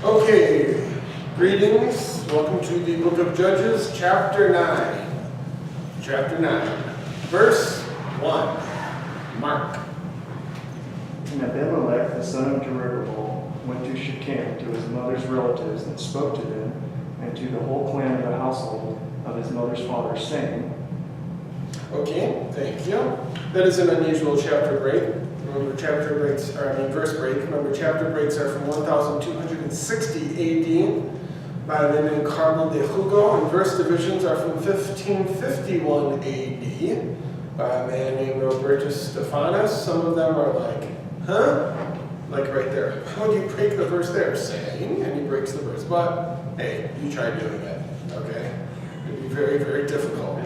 Okay, greetings. Welcome to the book of Judges, chapter 9. Chapter 9, verse 1. Mark. And Abimelech, the son of Jerubbaal, went to Shechem to his mother's relatives and spoke to them and to the whole clan of the household of his mother's father, saying, Okay, thank you. That is an unusual chapter break. Remember, verse break. Remember, chapter breaks are from 1260 AD by a man named Carmel de Hugo, and verse divisions are from 1551 AD by a man named Robertus Stephanus. Some of them are like, huh? Like right there. How do you break the verse there? Saying, and he breaks the verse. But, hey, you try doing it, okay? It'd be very, very difficult.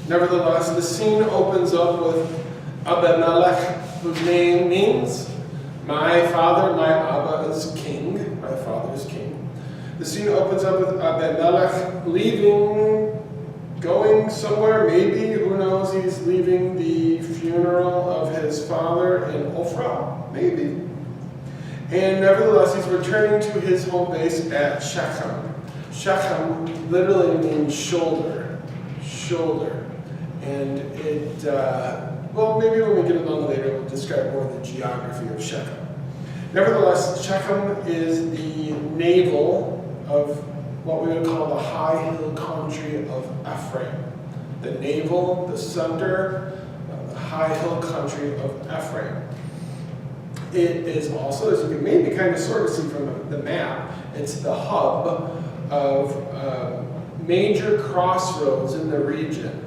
Nevertheless, the scene opens up with Abimelech, whose name means, my father, my Abba is king. My father is king. The scene opens up with Abimelech leaving, going somewhere, maybe, who knows, he's leaving the funeral of his father in Ophrah, maybe. And nevertheless, he's returning to his home base at Shechem. Shechem literally means shoulder. And it, well, maybe when we get along later, we'll describe more of the geography of Shechem. Nevertheless, Shechem is the navel of what we would call the high hill country of Ephraim. The navel, the center, the high hill country of Ephraim. It is also, as you can maybe kind of sort of see from the map, it's the hub of major crossroads in the region.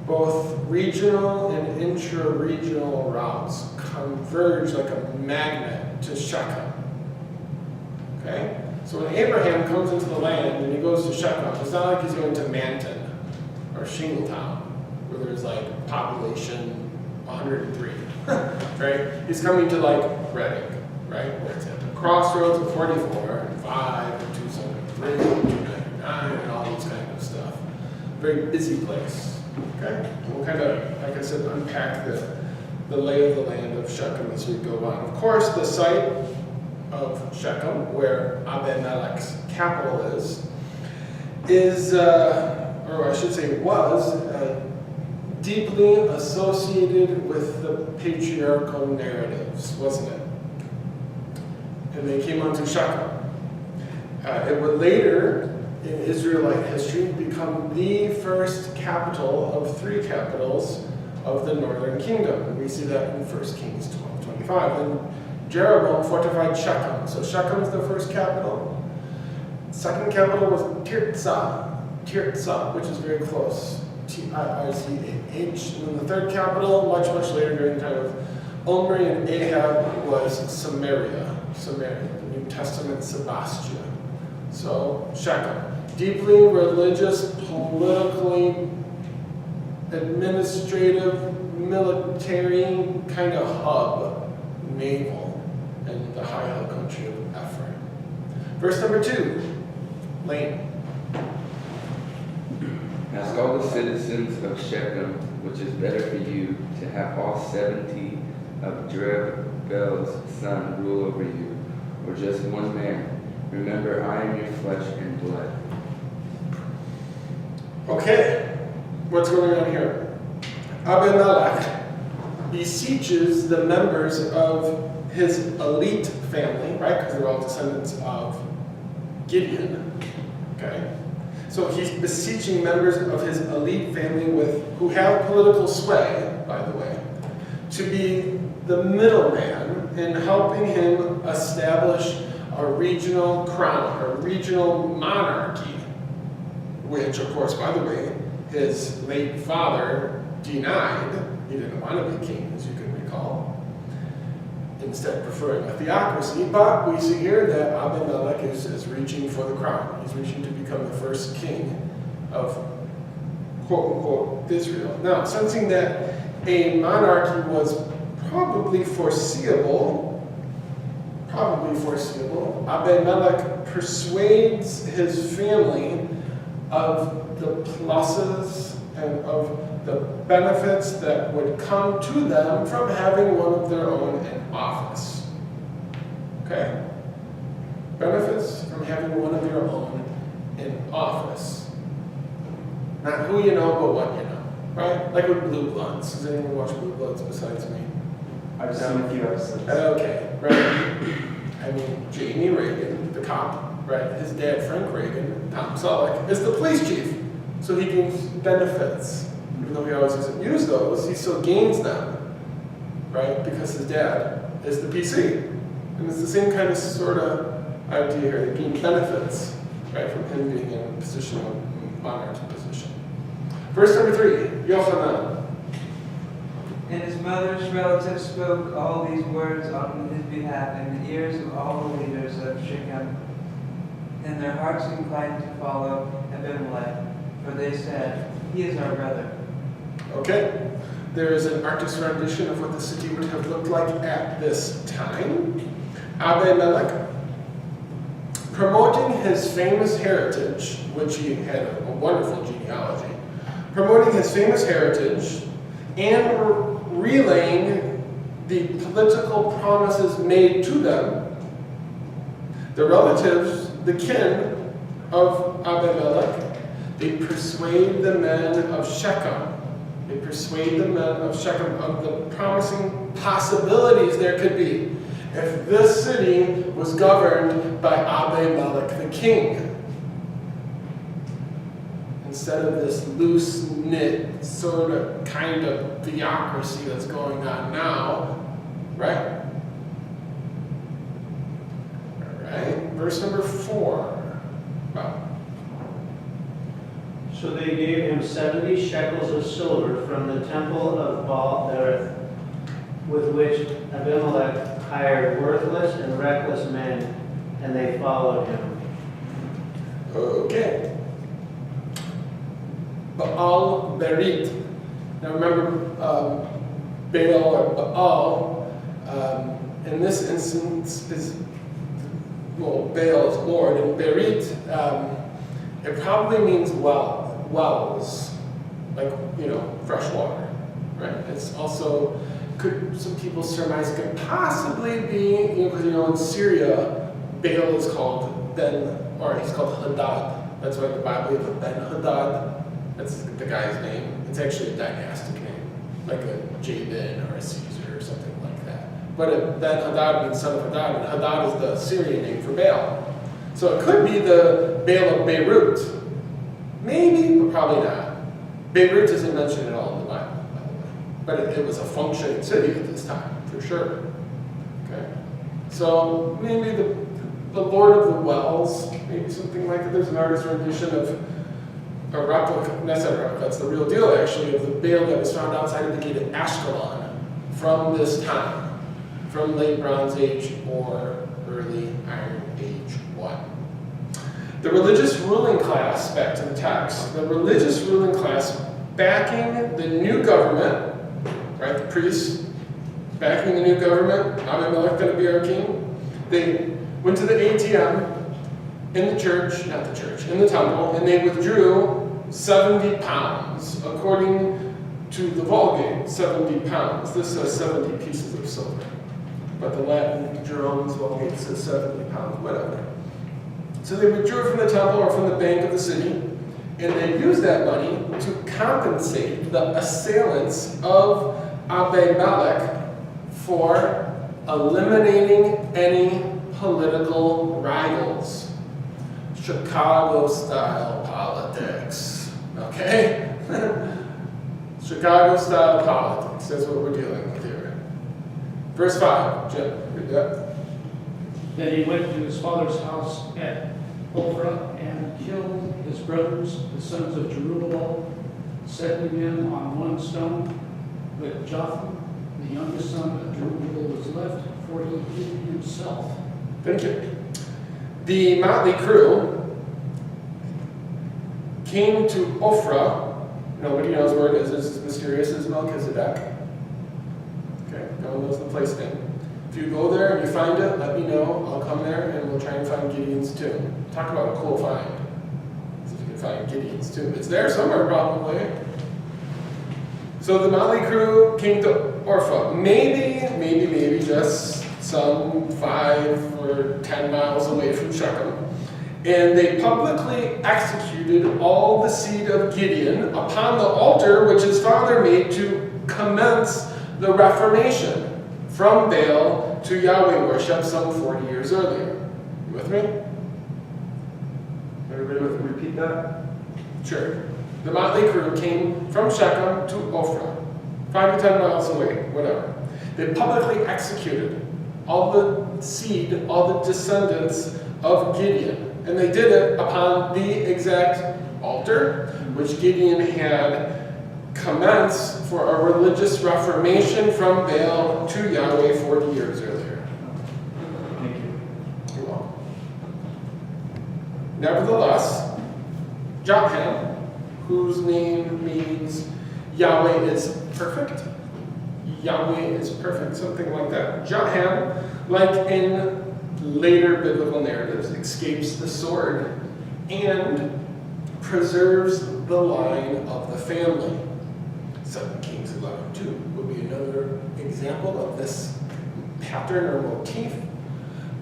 Both regional and intra-regional routes converge like a magnet to Shechem. Okay? So when Abraham comes into the land and he goes to Shechem, it's not like he's going to Manton or Shingletown, where there's like population 103. Right? He's coming to like Redding, right? Where it's at the crossroads of 44 and 5 and 273 and 299 and all these kind of stuff. Very busy place. Okay? We'll kind of, like I said, unpack the lay of the land of Shechem as we go on. Of course, the site of Shechem, where Abimelech's capital is, or I should say was, deeply associated with the patriarchal narratives, wasn't it? And they came onto Shechem. It would later, in Israelite history, become the first capital of 3 capitals of the northern kingdom. We see that in 1 Kings 12:25. And Jeroboam fortified Shechem. So Shechem is the first capital. Second capital was Tirzah, which is very close. Tirzah. And then the third capital, much, much later during the time of Omri and Ahab, was Samaria, the New Testament Sebastian. So Shechem, deeply religious, politically, administrative, military kind of hub, naval, in the high hill country of Ephraim. Verse number 2, Lane. Ask all the citizens of Shechem, which is better for you, to have all 70 of Jerubbaал's sons rule over you, or just one man. Remember, I am your flesh and blood. Okay, what's going on here? Abimelech beseeches the members of his elite family, right? Because they're all descendants of Gideon. Okay, so he's beseeching members of his elite family who have political sway, by the way, to be the middleman in helping him establish a regional crown, a regional monarchy, which, of course, by the way, his late father denied. He didn't want to be king, as you can recall, instead preferring a theocracy. But we see here that Abimelech is reaching for the crown. He's reaching to become the first king of quote-unquote Israel. Now, sensing that a monarchy was probably foreseeable, Abimelech persuades his family of the pluses and of the benefits that would come to them from having one of their own in office. Okay? benefits from having one of your own in office. Not who you know, but what you know, right? Like with Blue Bloods. Does anyone watch Blue Bloods besides me? I've seen a few episodes. Okay, right. I mean, Jamie Reagan, the cop, right? His dad, Frank Reagan, Tom Selleck, is the police chief. So he gains benefits. Even though he always doesn't use those, he still gains them, right? Because his dad is the PC. And it's the same kind of sort of idea here. They gain benefits, right, from him being in a position of honor to position. Verse number 3, Yochanan. And his mother's relatives spoke all these words on his behalf in the ears of all the leaders of Shechem. And their hearts inclined to follow Abimelech, for they said, "He is our brother." Okay, there is an artist's rendition of what the city would have looked like at this time. Abimelech, promoting his famous heritage, which he had a wonderful genealogy, promoting his famous heritage and relaying the political promises made to them. The relatives, the kin of Abimelech, they persuade the men of Shechem. They persuade the men of Shechem of the promising possibilities there could be if this city was governed by Abimelech the king. Instead of this loose-knit, sort of, kind of theocracy that's going on now, right? All right, verse number 4. Wow. So they gave him 70 shekels of silver from the temple of Baal-berith, with which Abimelech hired worthless and reckless men, and they followed him. Okay. Baal Berit. Now remember, Baal or Baal, in this instance is, well, Baal is Lord, and Berit, it probably means wells, like, fresh water, right? It's also, some people surmise it could possibly be, because in Syria, Baal is called he's called Hadad. That's why in the Bible you have Ben-Hadad. That's the guy's name. It's actually a dynastic name, like a Jabin or a Caesar or something like that. But Ben-Hadad means son of Hadad, and Hadad is the Syrian name for Baal. So it could be the Baal of Beirut. Maybe, but probably not. Beirut isn't mentioned at all in the Bible, by the way. But it was a functioning city at this time, for sure. Okay? So maybe the Lord of the Wells, maybe something like that. There's an artist rendition of a replica, that's not a replica, that's the real deal actually, of the Baal that was found outside of the gate of Ashkelon from this time, from late Bronze Age or early Iron Age 1. The religious ruling class, back to the text, the religious ruling class backing the new government, right, the priests backing the new government, Abimelech going to be our king, they went to the ATM in the church, not the church, in the temple, and they withdrew 70 pounds, according to the Vulgate, 70 pounds. This says 70 pieces of silver. But the Latin Jerome's Vulgate says 70 pounds, whatever. So they withdrew from the temple or from the bank of the city, and they used that money to compensate the assailants of Abimelech for eliminating any political rivals. Chicago-style politics, okay? Chicago-style politics, that's what we're dealing with here. Verse 5, Jim, read that. Then he went to his father's house at Ophrah and killed his brothers, the sons of Jerubbaal, setting them on one stone. But Jotham, the youngest son of Jerubbaal, was left, for he hid himself. Thank you. The motley crew came to Ophrah. Nobody knows where it is. It's as mysterious as Melchizedek. Okay, no one knows the place name. If you go there and you find it, let me know. I'll come there and we'll try and find Gideon's tomb. Talk about a cool find. See if you can find Gideon's tomb. It's there somewhere probably. So the motley crew came to Ophrah. Maybe just some 5 or 10 miles away from Shechem. And they publicly executed all the seed of Gideon upon the altar which his father made to commence the Reformation from Baal to Yahweh worship some 40 years earlier. You with me? Everybody with me? Repeat that? Sure. The motley crew came from Shechem to Ophrah, 5 to 10 miles away, whatever. They publicly executed all the seed, all the descendants of Gideon. And they did it upon the exact altar which Gideon had commenced for a religious reformation from Baal to Yahweh 40 years earlier. Thank you. You're welcome. Nevertheless, Jotham, whose name means Yahweh is perfect, something like that. Jotham, like in later biblical narratives, escapes the sword and preserves the line of the family. 2 Kings 11:2 would be another example of this pattern or motif.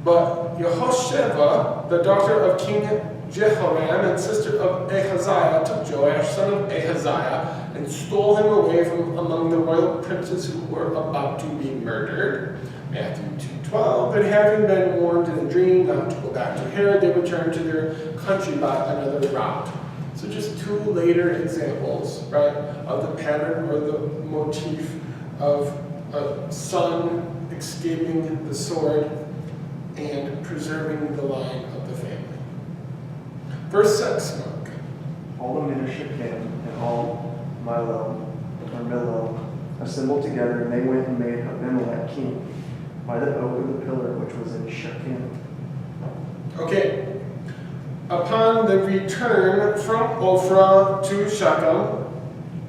But Yehosheba, the daughter of King Jehoram and sister of Ahaziah, took Joash, son of Ahaziah, and stole him away from among the royal princes who were about to be murdered. Matthew 2:12. And having been warned in a dream not to go back to Herod, they returned to their country by another route. So just 2 later examples, right, of the pattern or the motif of a son escaping the sword and preserving the line of the family. Verse 6, Mark. All the men of Shechem and all Milo assembled together, and they went and made Abimelech king by the oak of the pillar which was in Shechem. Okay. Upon the return from Ophrah to Shechem,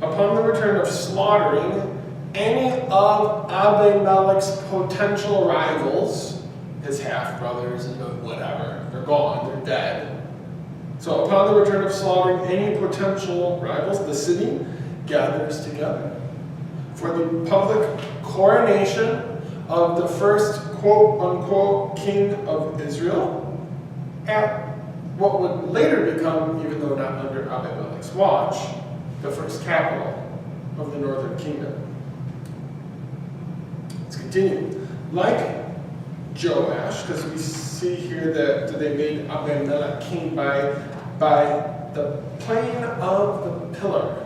upon the return of slaughtering any of Abimelech's potential rivals, his half-brothers and whatever, they're gone, they're dead. So upon the return of slaughtering any potential rivals, the city gathers together for the public coronation of the first quote-unquote king of Israel at what would later become, even though not under Abimelech's watch, the first capital of the northern kingdom. Let's continue. Like Joash, because we see here that they made Abimelech king by the plane of the pillar,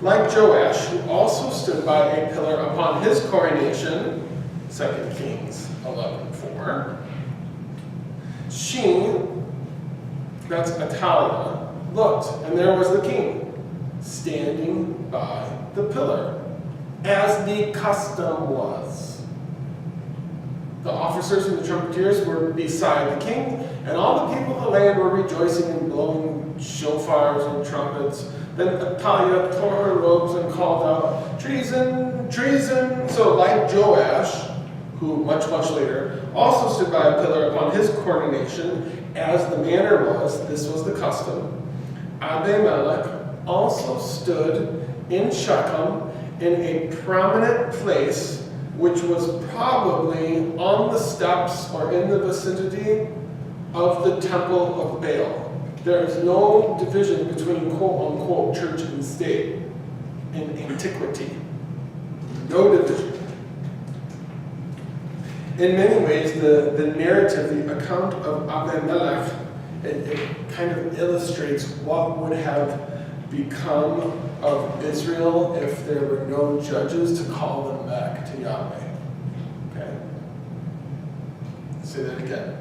Like Joash, who also stood by a pillar upon his coronation, 2 Kings 11:4. She, that's Atalia, looked, and there was the king, standing by the pillar, as the custom was. The officers and the trumpeters were beside the king, and all the people of the land were rejoicing and blowing shofars and trumpets. Then Atalia tore her robes and called out, "Treason! Treason!" So like Joash, who much later also stood by a pillar upon his coronation, as the manner was, this was the custom, Abimelech also stood in Shechem in a prominent place, which was probably on the steps or in the vicinity of the temple of Baal. There is no division between quote-unquote church and state in antiquity. No division. In many ways, the narrative, the account of Abimelech, it kind of illustrates what would have become of Israel if there were no judges to call them back to Yahweh. Okay? Say that again.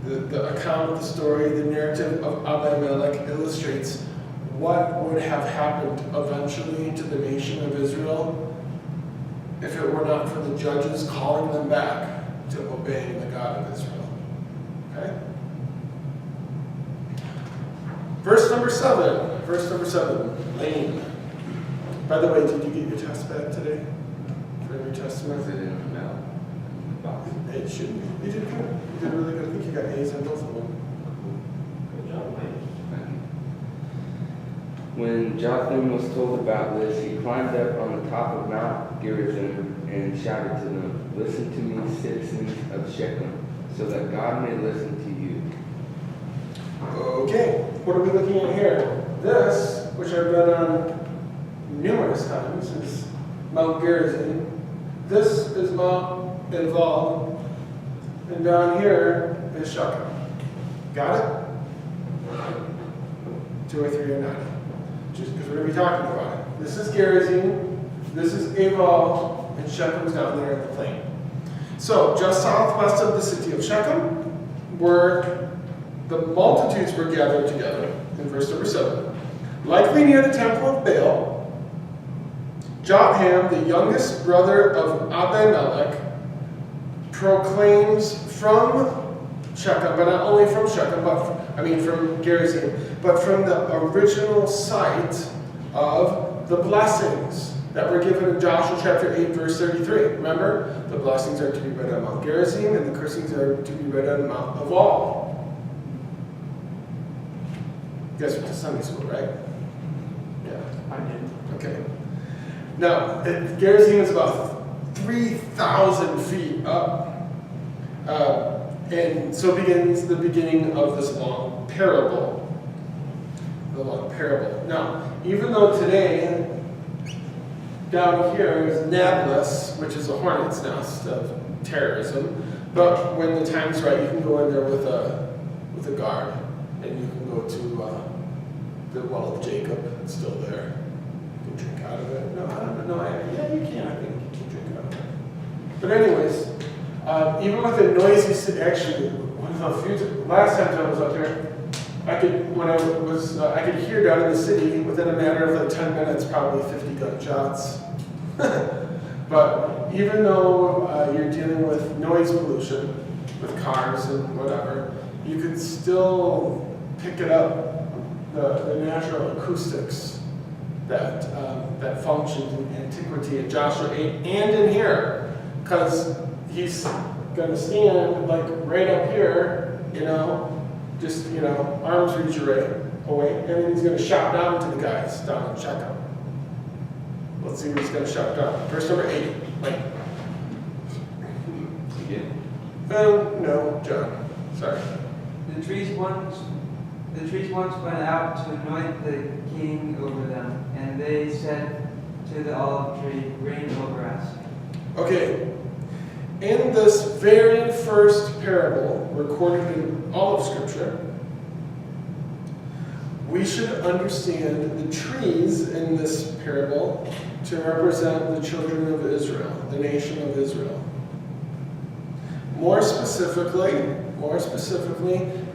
The account of the story, the narrative of Abimelech illustrates what would have happened eventually to the nation of Israel if it were not for the judges calling them back to obey the God of Israel. Okay? Verse number 7. Lane. By the way, did you get your test back today? For your Testament? Was it in the mail? In the box? It should be. You did good. You did really good. I think you got A's on both of them. Good job, Mike. When Jotham was told about this, he climbed up on the top of Mount Gerizim and shouted to them, "Listen to me, citizens of Shechem, so that God may listen to you." Okay, what are we looking at here? This, which I've been on numerous times, is Mount Gerizim. This is Mount Ebal. And down here is Shechem. Got it? 2 or 3 or not. Just because we're going to be talking about it. This is Gerizim, this is Ebal, and Shechem's down there in the plain. So, just southwest of the city of Shechem, where the multitudes were gathered together, in verse number 7. Likely near the temple of Baal, Jotham, the youngest brother of Abimelech, proclaims from Shechem, but not only from Shechem, from Gerizim, but from the original site of the blessings that were given in Joshua chapter 8, verse 33. Remember, the blessings are to be read on Mount Gerizim, and the cursings are to be read on Mount Ebal. You guys went to Sunday school, right? Yeah. I did. Okay. Now, Gerizim is about 3,000 feet up. And so begins the beginning of this long parable. The long parable. Now, even though today, down here is Nablus, which is a hornet's nest of terrorism, but when the time's right, you can go in there with a guard, and you can go to the well of Jacob. It's still there. You can drink out of it. No, I don't know. Yeah, you can. I think you can drink out of it. But anyways, even with the noisy city, actually, last time I was up here, I could hear down in the city within a matter of like 10 minutes, probably 50 gunshots. But even though you're dealing with noise pollution, with cars and whatever, you can still pick it up, the natural acoustics that functioned in antiquity in Joshua 8 and in here, because he's going to stand like right up here, just, arms reach away, and then he's going to shout down to the guys down in Shechem. Let's see what he's going to shout down. Verse number 8. Like, Again. no, John. Sorry. The trees once went out to anoint the king over them, and they said to the olive tree, "Reign over us." Okay. In this very first parable recorded in all of Scripture, we should understand the trees in this parable to represent the children of Israel, the nation of Israel. More specifically,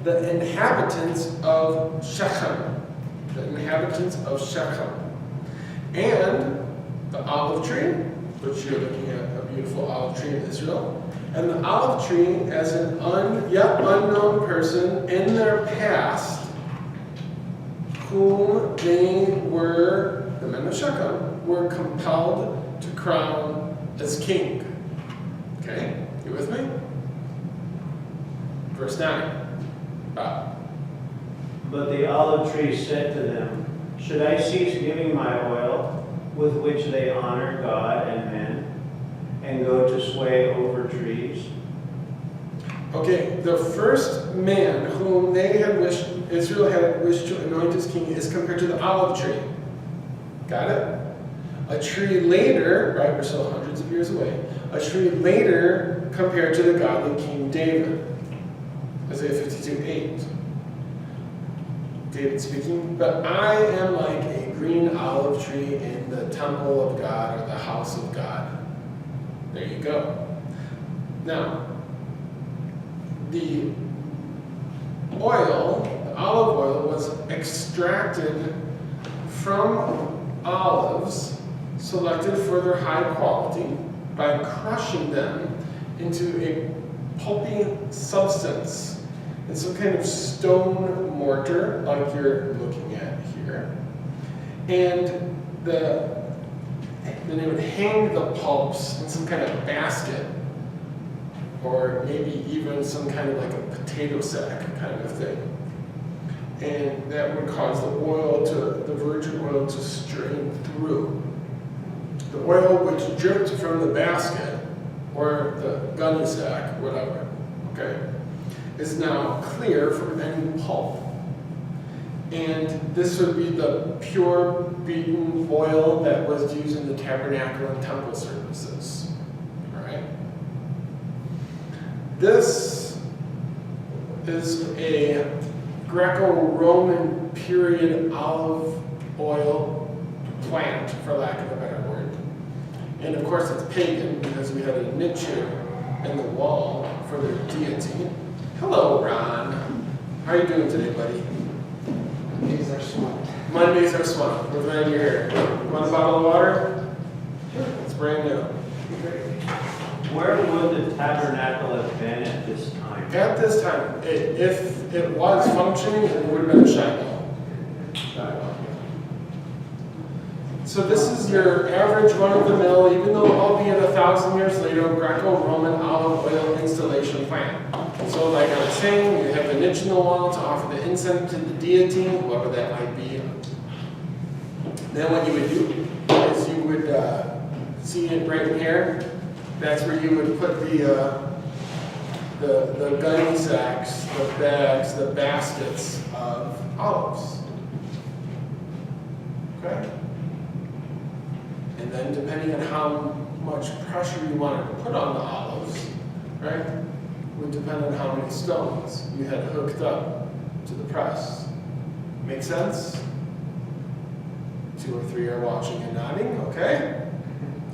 the inhabitants of Shechem. The inhabitants of Shechem. And the olive tree, which you're looking at, a beautiful olive tree in Israel. And the olive tree as an yet unknown person in their past, whom the men of Shechem, were compelled to crown as king. Okay, you with me? Verse 9. But the olive tree said to them, "Should I cease giving my oil, with which they honor God and men, and go to sway over trees?" Okay, the first man whom Israel had wished to anoint as king is compared to the olive tree. Got it? A tree later, right, we're still hundreds of years away, a tree later compared to the godly King David. Isaiah 52:8. David speaking, "But I am like a green olive tree in the temple of God," or the house of God. There you go. Now, the olive oil, was extracted from olives selected for their high quality by crushing them into a pulpy substance in some kind of stone mortar, like you're looking at here. And then they would hang the pulps in some kind of basket, or maybe even some kind of like a potato sack kind of thing. and that would cause the virgin oil to strain through. The oil which dripped from the basket, or the gunny sack, whatever, okay, is now clear from any pulp. And this would be the pure beaten oil that was used in the tabernacle and temple services. All right? This is a Greco-Roman period olive oil plant, for lack of a better word. And of course it's pagan because we had a niche in the wall for their deity. Hello, Ron. How are you doing today, buddy? These are smart. Mondays are swamp. We're glad you're here. Want a bottle of water? Sure. It's brand new. Where would the tabernacle have been at this time? At this time, if it was functioning, it would have been a Shiloh. So this is your average run-of-the-mill, even though albeit 1,000 years later, Greco-Roman olive oil installation plant. So like I was saying, you have a niche in the wall to offer the incense to the deity, whoever that might be. Then what you would do is you would see it right here. That's where you would put the gunny sacks, the bags, the baskets of olives. Okay? And then depending on how much pressure you wanted to put on the olives, right, would depend on how many stones you had hooked up to the press. Make sense? 2 or 3 are watching and nodding, okay?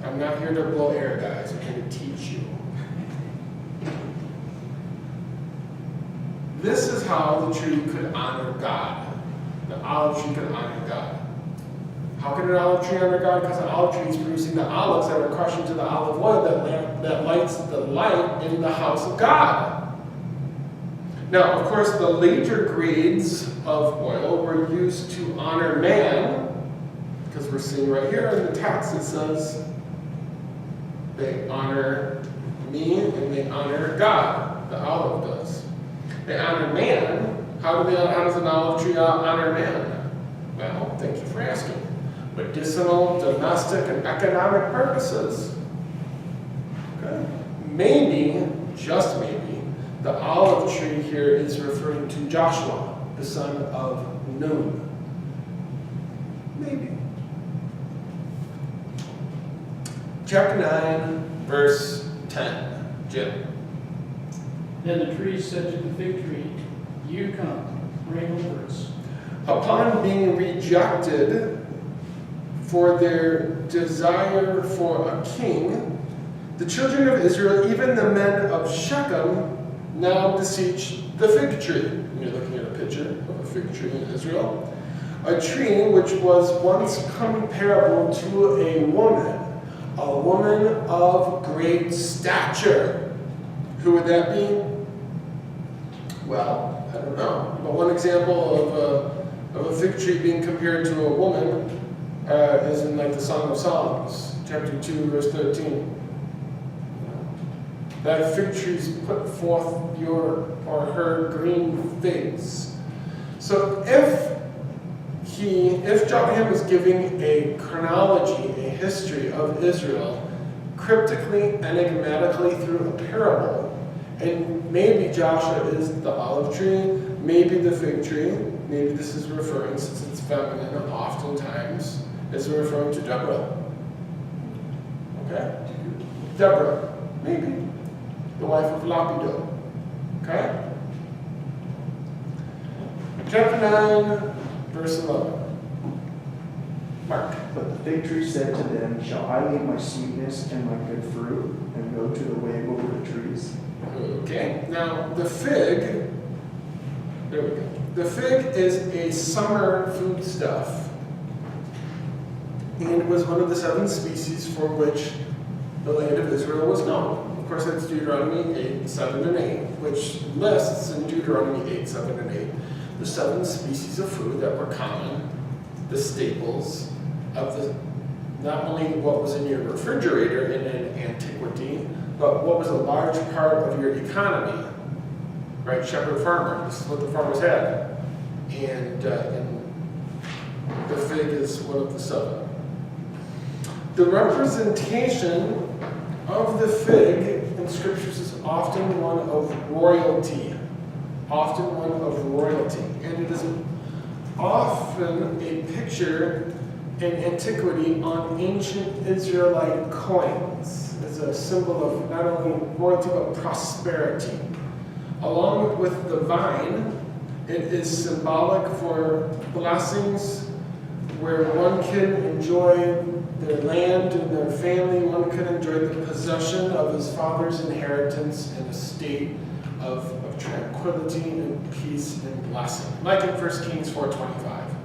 I'm not here to blow air, guys. I'm here to teach you. This is how the tree could honor God. The olive tree could honor God. How can an olive tree honor God? Because the olive tree is producing the olives that are crushed into the olive oil that lights the light in the house of God. Now, of course, the later grades of oil were used to honor man, because we're seeing right here in the text it says they honor me and they honor God. The olive does. They honor man. How does an olive tree honor man? Well, thank you for asking. Medicinal, domestic, and economic purposes. Okay? Maybe, just maybe, the olive tree here is referring to Joshua, the son of Nun. Maybe. Chapter 9, verse 10. Jim. Then the tree said to the fig tree, "You come, reign over us." Upon being rejected for their desire for a king, the children of Israel, even the men of Shechem, now beseech the fig tree. And you're looking at a picture of a fig tree in Israel. A tree which was once comparable to a woman of great stature. Who would that be? Well, I don't know. But one example of a fig tree being compared to a woman is in like the Song of Songs, chapter 2, verse 13. That fig trees put forth your or her green figs. So if Joachim is giving a chronology, a history of Israel, cryptically, enigmatically through a parable, and maybe Joshua is the olive tree, maybe the fig tree, maybe this is referring, since it's feminine, oftentimes, is referring to Deborah. Okay? Deborah, maybe. The wife of Lapido. Okay? Chapter 9, verse 11. Mark. But the fig tree said to them, "Shall I leave my sweetness and my good fruit, and go to the way over the trees?" Okay, now the fig, there we go. The fig is a summer foodstuff. And it was one of the 7 species for which the land of Israel was known. Of course, that's Deuteronomy 8, 7, and 8, which lists in Deuteronomy 8, 7, and 8 the 7 species of food that were common, the staples of not only what was in your refrigerator in antiquity, but what was a large part of your economy, right? Shepherd farmer, this is what the farmers had. and the fig is one of the 7. The representation of the fig in scriptures is often one of royalty. Often one of royalty. And it is often a picture in antiquity on ancient Israelite coins as a symbol of not only royalty but prosperity. Along with the vine, it is symbolic for blessings where one can enjoy their land and their family, one can enjoy the possession of his father's inheritance in a state of tranquility and peace and blessing. Like in 1 Kings 4:25.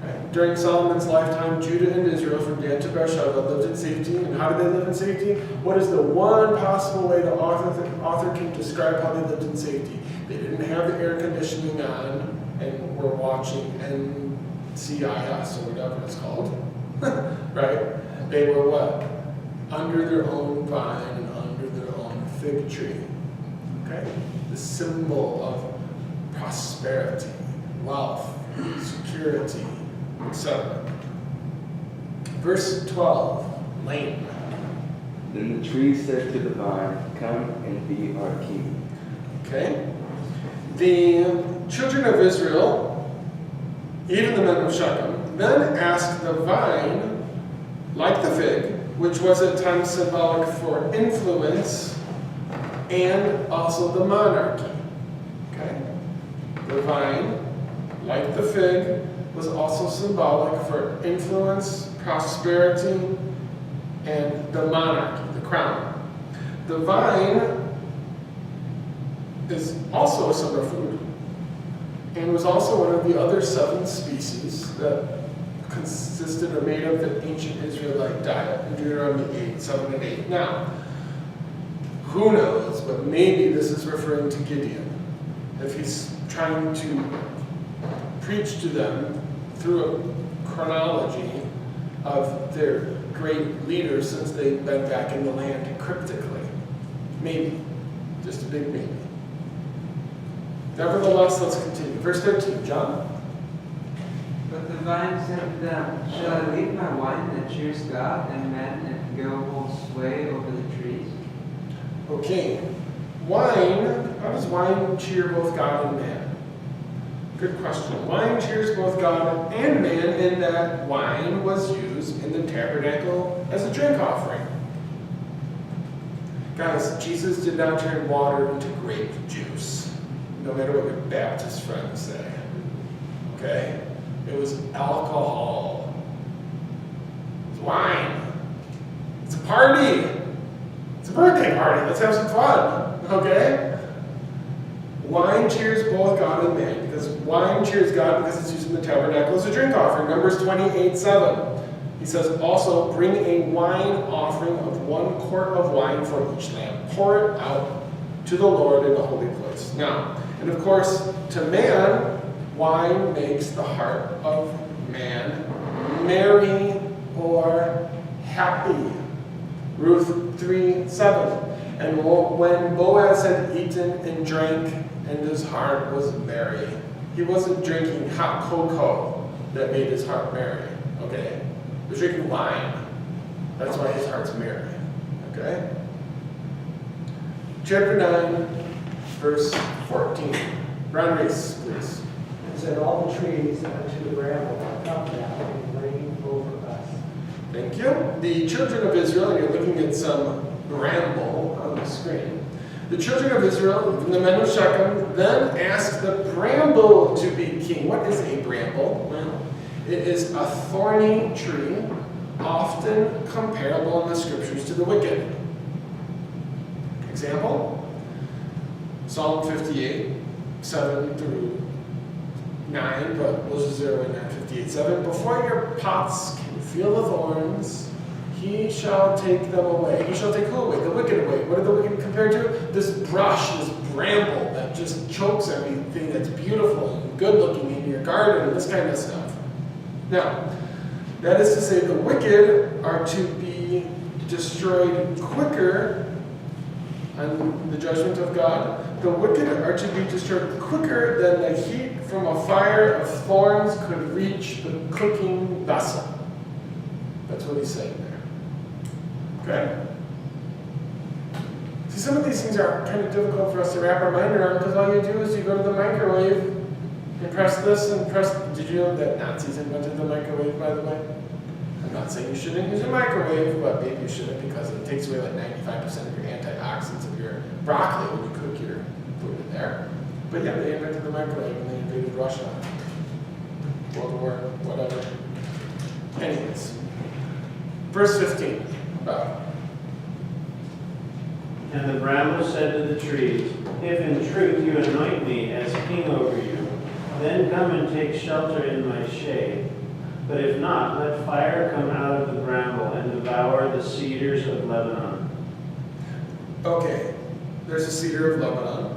Right? During Solomon's lifetime, Judah and Israel from Dan to Beersheba lived in safety. And how did they live in safety? What is the one possible way the author can describe how they lived in safety? They didn't have the air conditioning on and were watching NCIS or whatever it's called. Right? They were what? Under their own vine and under their own fig tree. Okay? The symbol of prosperity, wealth, security, etc. Verse 12, lane. Then the tree said to the vine, "Come and be our king." Okay? The children of Israel, even the men of Shechem, then asked the vine, like the fig, which was at times symbolic for influence, and also the monarchy. Okay? The vine, like the fig, was also symbolic for influence, prosperity, and the monarchy, the crown. The vine is also a summer food, and was also one of the other 7 species that consisted or made of the ancient Israelite diet in Deuteronomy 8, 7 and 8. Now, who knows, but maybe this is referring to Gideon, if he's trying to preach to them through a chronology of their great leaders since they've been back in the land cryptically. Maybe. Just a big maybe. Nevertheless, let's continue. Verse 13, John. But the vine said to them, "Shall I leave my wine that cheers God and men and go hold sway over the trees?" Okay. Wine, how does wine cheer both God and man? Good question. Wine cheers both God and man in that wine was used in the tabernacle as a drink offering. Guys, Jesus did not turn water into grape juice, no matter what your Baptist friends say. Okay? It was alcohol. It was wine. It's a party. It's a birthday party. Let's have some fun. Okay? Wine cheers both God and man, because wine cheers God because it's used in the tabernacle as a drink offering. Numbers 28:7. He says, also bring a wine offering of 1 quart of wine for each lamb. Pour it out to the Lord in the holy place. Now, and of course, to man, wine makes the heart of man merry or happy. Ruth 3:7. And when Boaz had eaten and drank, and his heart was merry. He wasn't drinking hot cocoa that made his heart merry. Okay? He was drinking wine. That's why his heart's merry. Okay? Chapter 9, verse 14. Ron Reese, please. And said, all the trees unto the bramble are come down and rain over us. Thank you. The children of Israel, and you're looking at some bramble on the screen. The children of Israel, from the men of Shechem, then asked the bramble to be king. What is a bramble? Well, it is a thorny tree, often comparable in the scriptures to the wicked. Example? Psalm 58, 7 through 9, but we'll just zero in at 58, 7. Before your pots can feel the thorns, he shall take them away. He shall take who away? The wicked away. What are the wicked compared to? This brush, this bramble that just chokes everything that's beautiful and good looking in your garden and this kind of stuff. Now, that is to say the wicked are to be destroyed quicker on the judgment of God. The wicked are to be destroyed quicker than the heat from a fire of thorns could reach the cooking vessel. That's what he's saying there. Okay? See, some of these things are kind of difficult for us to wrap our mind around because all you do is you go to the microwave and press this and press. Did you know that Nazis invented the microwave, by the way? I'm not saying you shouldn't use a microwave, but maybe you shouldn't because it takes away like 95% of your antioxidants of your broccoli when you cook your food in there. But yeah, they invented the microwave and they invaded Russia. World War, whatever. Anyways. Verse 15. And the bramble said to the trees, if in truth you anoint me as king over you, then come and take shelter in my shade. But if not, let fire come out of the bramble and devour the cedars of Lebanon. Okay, there's a cedar of Lebanon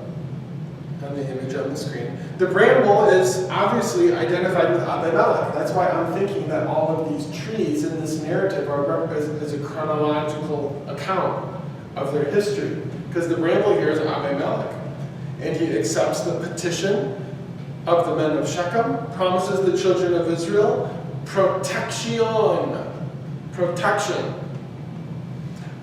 on the image on the screen. The bramble is obviously identified with Abimelech. That's why I'm thinking that all of these trees in this narrative are as a chronological account of their history. Because the bramble here is Abimelech. And he accepts the petition of the men of Shechem, promises the children of Israel protection.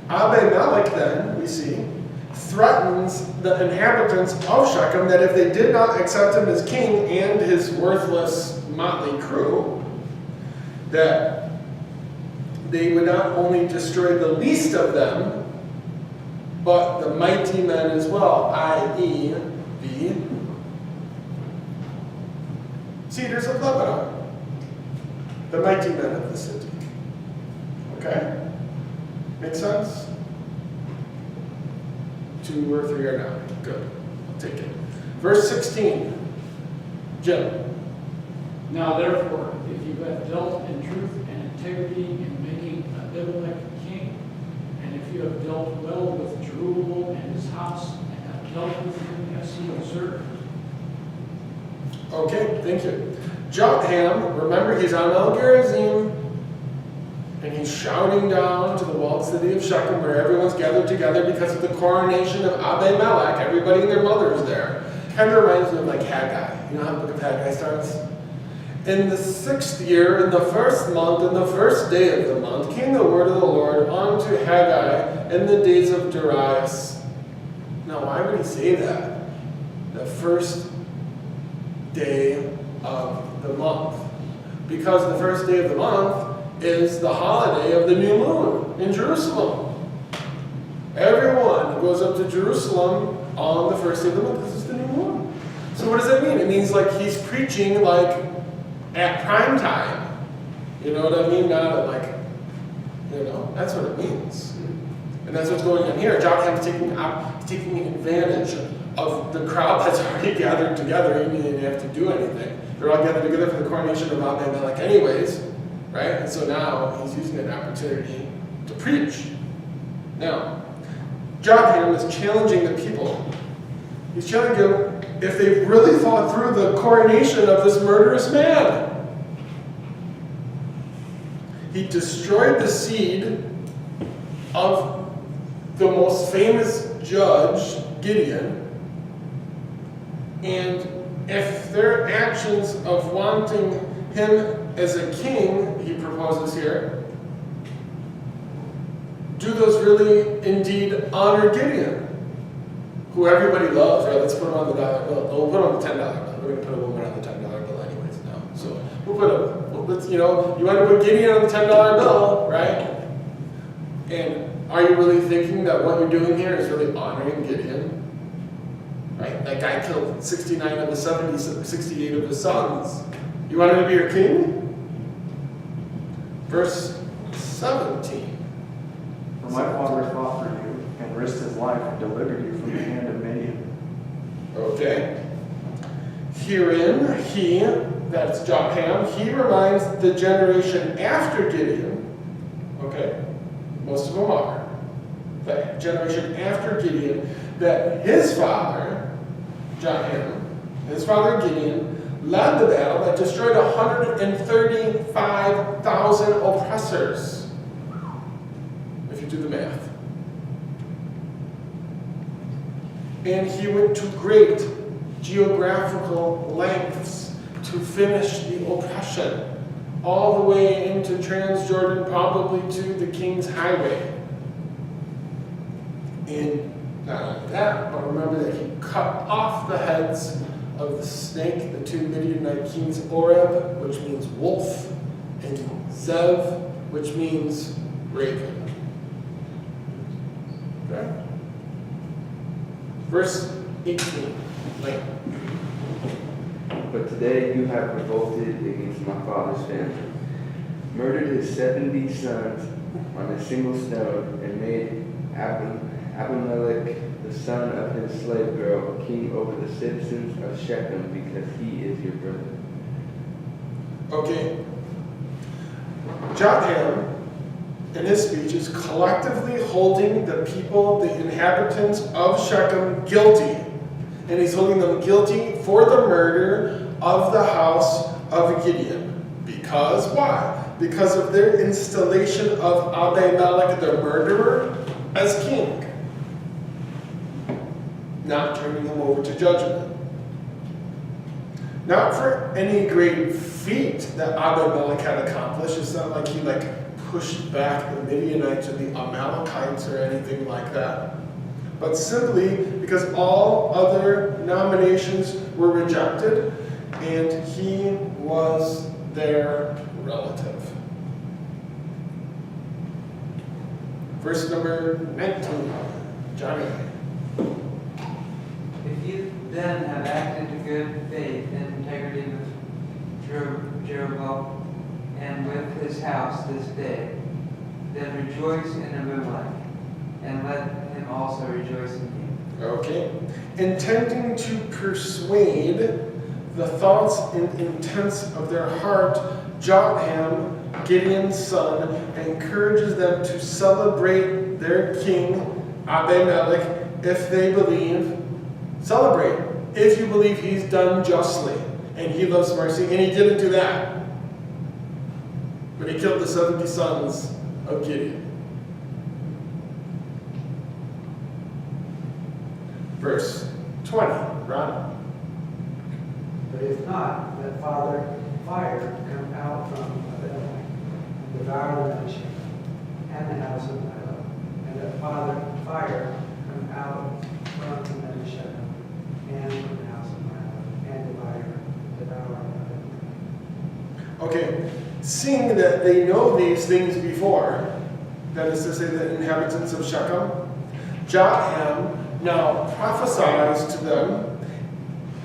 Abimelech then, we see, threatens the inhabitants of Shechem that if they did not accept him as king and his worthless motley crew, that they would not only destroy the least of them, but the mighty men as well, i.e. the cedars of Lebanon, the mighty men of the city. Okay? Make sense? 2 or 3 are not. Good. I'll take it. Verse 16. Jim. Now therefore, if you have dealt in truth and integrity in making Abimelech king, and if you have dealt well with Jerubbaal and his house, and have dealt with him as he deserved. Okay, thank you. Jotham, remember he's on El Gerizim, and he's shouting down to the walled city of Shechem where everyone's gathered together because of the coronation of Abimelech. Everybody and their mother's there. Kind of reminds me of like Haggai. You know how the book of Haggai starts? In the 6th year, in the 1st month, in the 1st day of the month, came the word of the Lord unto Haggai in the days of Darius. Now, why would he say that? The 1st day of the month. Because the 1st day of the month is the holiday of the new moon in Jerusalem. Everyone goes up to Jerusalem on the 1st day of the month. This is the new moon. So what does that mean? It means like he's preaching like at prime time. You know what I mean? Not at like, you know, that's what it means. And that's what's going on here. Jotham's taking advantage of the crowd that's already gathered together. He didn't have to do anything. They're all gathered together for the coronation of Abimelech anyways, right? And so now he's using an opportunity to preach. Now, Jotham is challenging the people. He's challenging them if they've really thought through the coronation of this murderous man. He destroyed the seed of the most famous judge, Gideon, and if their actions of wanting him as a king, he proposes here, do those really indeed honor Gideon, who everybody loves, right? Let's put him on the dollar bill. No, we'll put him on the $10 bill. We're going to put a woman on the $10 bill anyways now. So we'll put let's, you know, you want to put Gideon on the $10 bill, right? And are you really thinking that what you're doing here is really honoring Gideon? Right? That guy killed 69 of the 68 of his sons. You want him to be your king? Verse 17. For my father fought for you and risked his life and delivered you from the hand of Midian. Okay. Herein, he, that's Jotham, he reminds the generation after Gideon, okay, most of them are, the generation after Gideon, that his father, Jotham, his father Gideon, led the battle that destroyed 135,000 oppressors. If you do the math. And he went to great geographical lengths to finish the oppression, all the way into Transjordan, probably to the King's Highway. And not only that, but remember that he cut off the heads of the snake, the two Midianite kings, Oreb, which means wolf, and Zev, which means raven. Okay? Verse 18. Like, But today you have revolted against my father's family, murdered his 70 sons on a single stone, and made Abimelech, the son of his slave girl, king over the citizens of Shechem, because he is your brother. okay. Jotham, in his speech, is collectively holding the people, the inhabitants of Shechem, guilty. And he's holding them guilty for the murder of the house of Gideon. Because why? Because of their installation of Abimelech, the murderer, as king. Not turning him over to judgment. Not for any great feat that Abimelech had accomplished. It's not like he pushed back the Midianites or the Amalekites or anything like that. But simply because all other nominations were rejected and he was their relative. Verse number 19, Johnny. If you then have acted in good faith and integrity with Jeroboam and with his house this day, then rejoice in Abimelech, and let him also rejoice in you. Okay. Intending to persuade the thoughts and intents of their heart, Jotham, Gideon's son, encourages them to celebrate their king, Abimelech, if they believe. Celebrate if you believe he's done justly and he loves mercy, and he didn't do that. But he killed the 70 sons of Gideon. Verse 20, Ron. But if not, let fire come out from Abimelech and devour the nation and the house of Milo, and let fire come out from the nation and from the house of Milo, and devour Abimelech. Okay, seeing that they know these things before, that is to say the inhabitants of Shechem, Jotham now prophesies to them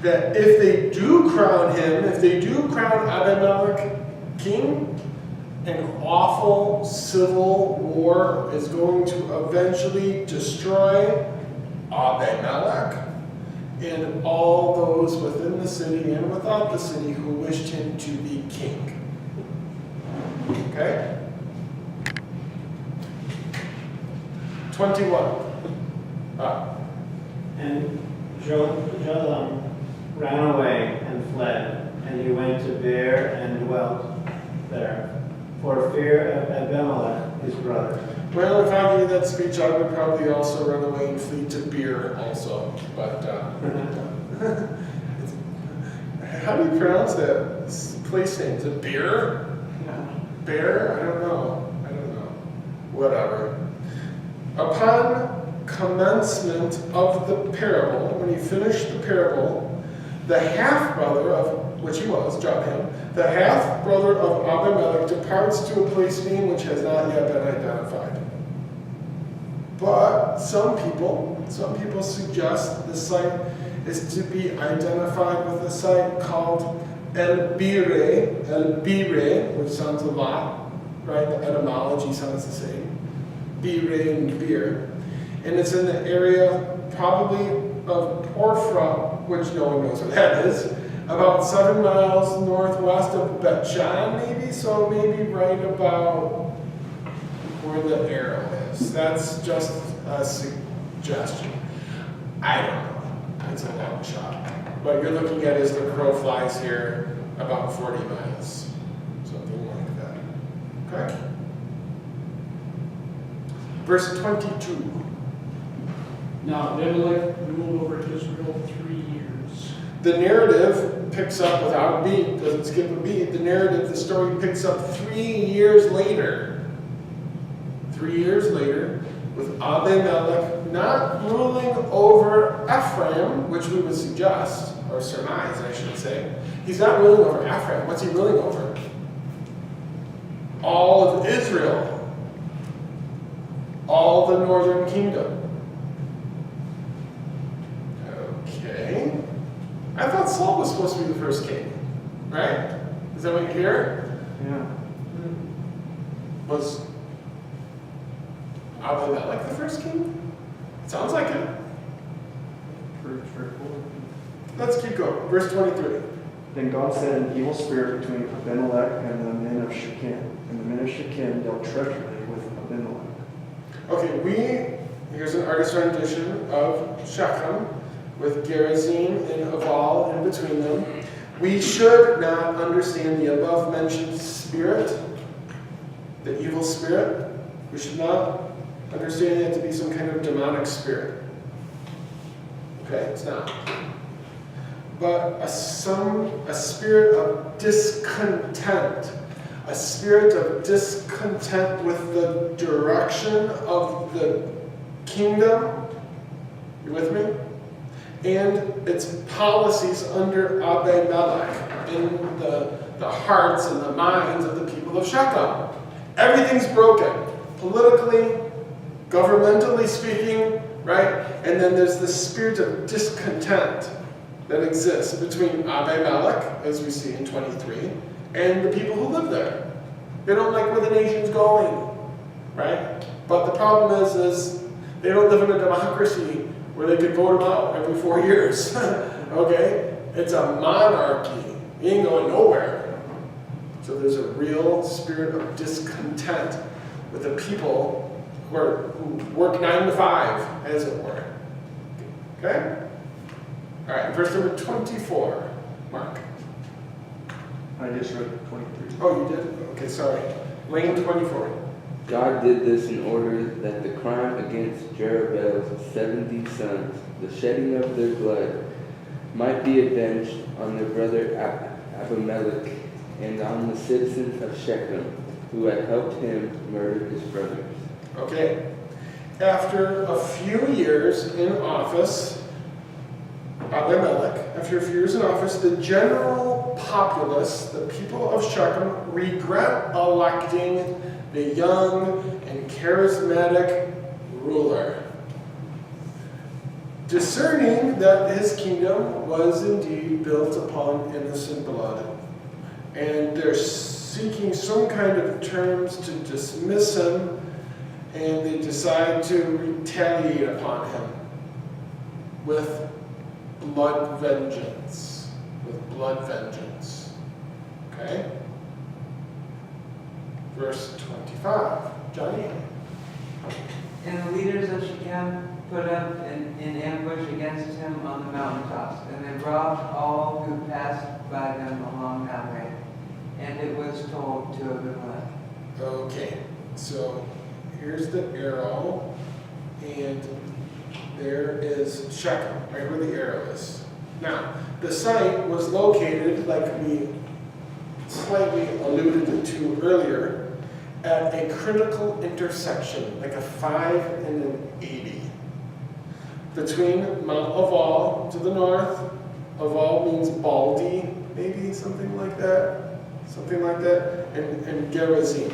that if they do crown him, if they do crown Abimelech king, an awful civil war is going to eventually destroy Abimelech and all those within the city and without the city who wished him to be king. Okay? 21. And Jotham ran away and fled, and he went to Beer and dwelt there, for fear of Abimelech, his brother. Well, if I gave that speech, I would probably also run away and flee to Beer also. But how do you pronounce that place name? Is it Beer? Bear? I don't know. Whatever. Upon commencement of the parable, when he finished the parable, the half-brother of, which he was, Jotham, the half-brother of Abimelech departs to a place name which has not yet been identified. But some people suggest the site is to be identified with a site called El Bire, which sounds a lot, right? The etymology sounds the same. Bire and beer. And it's in the area probably of Porphra, which no one knows what that is, about 7 miles northwest of Bet-Shan, maybe? So maybe right about where the arrow is. That's just a suggestion. I don't know. It's a long shot. What you're looking at is the crow flies here about 40 miles. Something like that. Okay? Verse 22. Now Abimelech ruled over Israel 3 years. The narrative picks up without a beat, doesn't skip a beat. The narrative, the story picks up 3 years later. 3 years later, with Abimelech not ruling over Ephraim, which we would suggest, or surmise, I should say. He's not ruling over Ephraim. What's he ruling over? All of Israel. All the northern kingdom. Okay. I thought Saul was supposed to be the first king, right? Is that what you hear? Yeah. Was Abimelech the first king? Sounds like it. Pretty straightforward. Let's keep going. Verse 23. Then God sent an evil spirit between Abimelech and the men of Shechem, and the men of Shechem dealt treacherously with Abimelech. Okay, here's an artist's rendition of Shechem with Gerizim and Aval in between them. We should not understand the above mentioned spirit, the evil spirit. We should not understand it to be some kind of demonic spirit. Okay, it's not. But a spirit of discontent. A spirit of discontent with the direction of the kingdom. You with me? And its policies under Abimelech in the hearts and the minds of the people of Shechem. Everything's broken. Politically, governmentally speaking, right? And then there's this spirit of discontent that exists between Abimelech, as we see in 23, and the people who live there. They don't like where the nation's going, right? But the problem is they don't live in a democracy where they could vote them out every 4 years, okay? It's a monarchy. You ain't going nowhere. So there's a real spirit of discontent with the people who work 9 to 5, as it were. Okay? All right, verse number 24, Mark. I just read 23. Oh, you did? Okay, sorry. Lane 24. God did this in order that the crime against Jerubbaal's 70 sons, the shedding of their blood, might be avenged on their brother Abimelech and on the citizens of Shechem, who had helped him murder his brothers. Okay. After a few years in office, Abimelech, after a few years in office, the general populace, the people of Shechem, regret electing the young and charismatic ruler, discerning that his kingdom was indeed built upon innocent blood. And they're seeking some kind of terms to dismiss him, and they decide to retaliate upon him with blood vengeance. With blood vengeance. Okay? Verse 25. Johnny? And the leaders of Shechem put up in ambush against him on the mountaintops, and they robbed all who passed by them along that way. And it was told to Abimelech. Okay, so here's the arrow, and there is Shechem, right where the arrow is. Now, the site was located, like we slightly alluded to earlier, at a critical intersection, like a 5 and an 80. Between Mount Aval to the north, Aval means Baldy, maybe something like that, and Gerizim.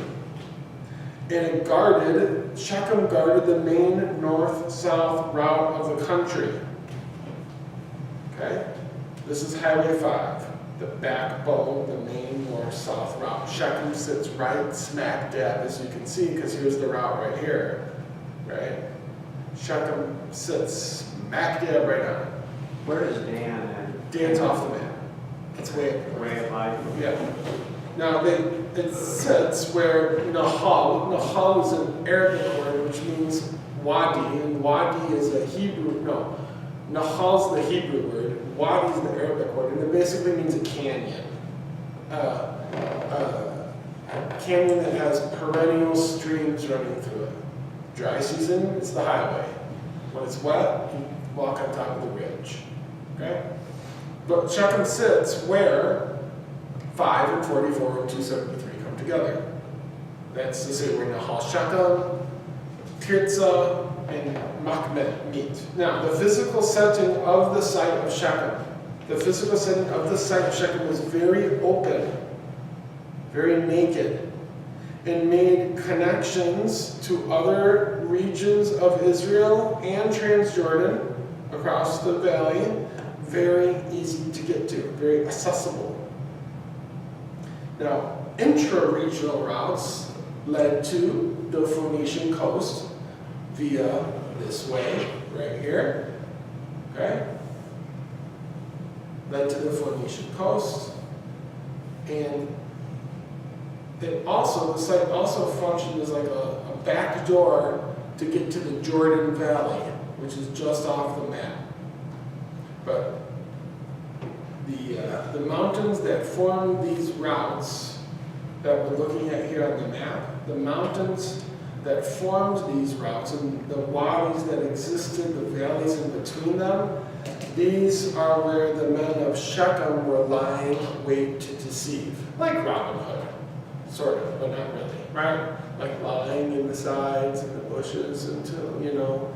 And it guarded, Shechem guarded the main north-south route of the country. Okay? This is Highway 5, the backbone, the main north-south route. Shechem sits right smack dab, as you can see, because here's the route right here, right? Shechem sits smack dab right on it. Where is Dan and? Dan's off the map. It's way up. Way of life. Yeah. Now, it sits where Nahal is an Arabic word, which means wadi, and wadi is a Hebrew, Nahal's the Hebrew word, wadi is the Arabic word, and it basically means a canyon. Canyon that has perennial streams running through it. Dry season, it's the highway. When it's wet, you walk on top of the ridge. Okay? But Shechem sits where 5 and 44 and 273 come together. That's to say where Nahal Shechem, Tirzah, and Machmet meet. Now, the physical setting of the site of Shechem, was very open, very naked, and made connections to other regions of Israel and Transjordan across the valley very easy to get to, very accessible. Now, intra-regional routes led to the Phoenician coast via this way, right here, okay? Led to the Phoenician coast, and the site also functioned as like a back door to get to the Jordan Valley, which is just off the map. But the mountains that form these routes that we're looking at here on the map, the mountains that formed these routes and the wadis that existed, the valleys in between them, these are where the men of Shechem were lying wait to deceive. Like Robin Hood, sort of, but not really, right? Like lying in the sides and the bushes until,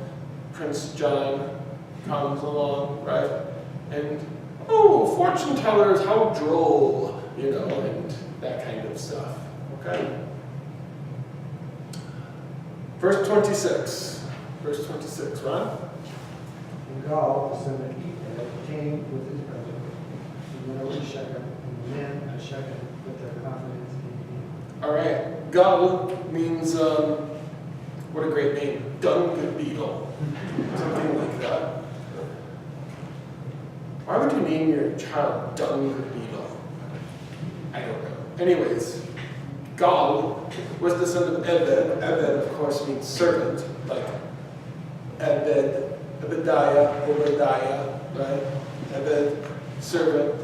Prince John comes along, right? And, oh, fortune tellers, how droll, and that kind of stuff, okay? Verse 26, Ron? And Gaal, the son of Ebed, came with his brother, and went over to Shechem, and the men of Shechem put their confidence in him. All right, Gaal means, what a great name, dung beetle, something like that. Why would you name your child dung beetle? I don't know. Anyways, Gaal was the son of Ebed. Ebed, of course, means servant, like Ebed, Obadiah, right? Ebed, servant.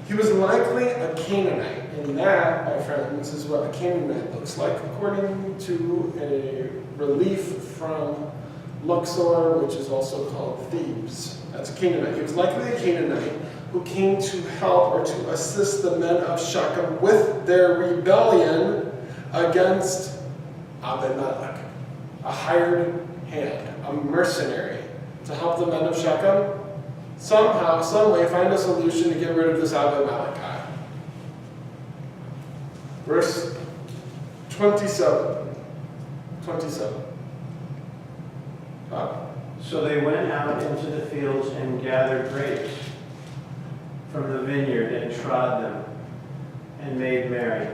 He was likely a Canaanite, and that, my friends, is what a Canaanite looks like, according to a relief from Luxor, which is also called Thebes. That's a Canaanite. He was likely a Canaanite who came to help or to assist the men of Shechem with their rebellion against Abimelech, a hired hand, a mercenary, to help the men of Shechem somehow, some way, find a solution to get rid of this Abimelech guy. Verse 27. So they went out into the fields and gathered grapes from the vineyard and trod them and made merry.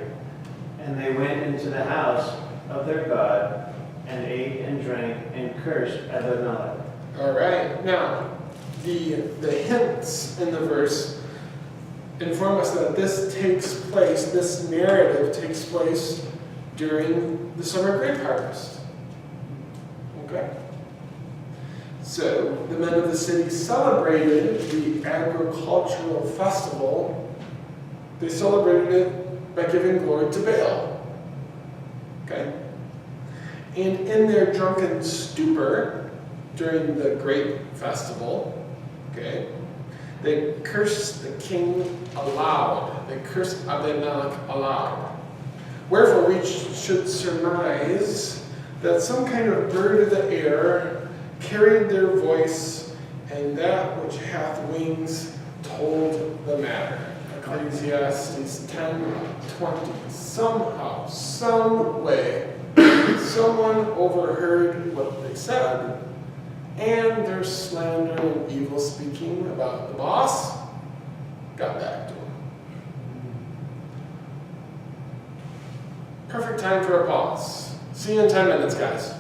And they went into the house of their God and ate and drank and cursed Abimelech. All right. Now, the hints in the verse inform us that this narrative takes place during the summer grape harvest. Okay? So, the men of the city celebrated the agricultural festival. They celebrated it by giving glory to Baal. Okay? And in their drunken stupor during the grape festival, okay, they cursed the king aloud. They cursed Abimelech aloud. Wherefore we should surmise that some kind of bird of the air carried their voice, and that which hath wings told the matter. Ecclesiastes 10:20. Somehow, some way, someone overheard what they said, and their slander and evil speaking about the boss got back to him. Perfect time for a pause. See you in 10 minutes, guys.